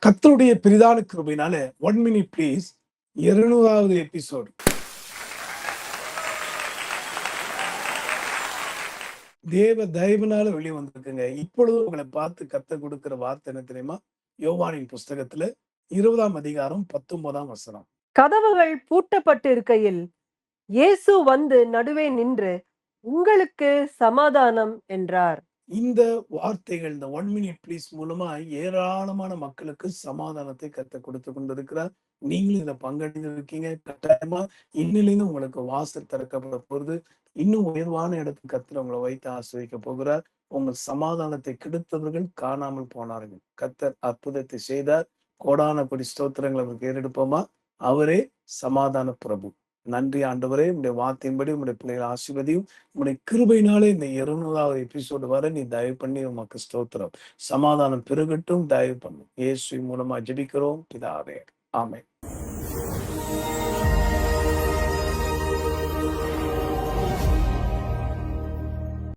கர்த்தருடைய பெரிதான கிருபையினால 1 மினிட் ப்ளீஸ் 200வது எபிசோடு தேவ தயவுனால வெளியே வந்திருக்குங்க. இப்பொழுது உங்களை பார்த்து கர்த்தர் கொடுக்கிற வார்த்தை என்ன தெரியுமா? யோவானின் புஸ்தகத்துல 20ஆம் அதிகாரம் 19ஆம் வசனம். கதவுகள் பூட்டப்பட்டு இருக்கையில் இயேசு வந்து நடுவே நின்று உங்களுக்கு சமாதானம் என்றார். இந்த வார்த்தைகள் இந்த 1 மினிட் ப்ளீஸ் மூலமா ஏராளமான மக்களுக்கு சமாதானத்தை கர்த்தர் கொடுத்து கொண்டிருக்கிறார். நீங்களும் இதை பங்கடைந்திருக்கீங்க. கட்டாயமா இன்னிலிருந்து உங்களுக்கு வாசல் திறக்கப்பட போகுது. இன்னும் உயர்வான இடத்துக்கு கர்த்தர் உங்களை வைத்து ஆசீர்வதிக்க போகிறார். உங்கள் சமாதானத்தை கெடுத்தவர்கள் காணாமல் போனார்கள். கர்த்தர் அற்புதத்தை செய்தார். கோடான கொடி ஸ்தோத்திரங்களை அவருக்கு ஏறெடுப்போமா? அவரே சமாதான பிரபு. நன்றி ஆண்டவரே, உடைய வார்த்தையின்படி உங்களுடைய பிள்ளைகளை ஆசீர்வதியும். உங்களுடைய கிருபையினாலே இந்த 200வது எபிசோடு வரை நீ தயவு பண்ணி உமக்கு ஸ்தோத்திரம். சமாதானம் பெருகட்டும், தயவு பண்ணும். இயேசு மூலமா ஜெபிக்கிறோம் பிதாவே, ஆமென்.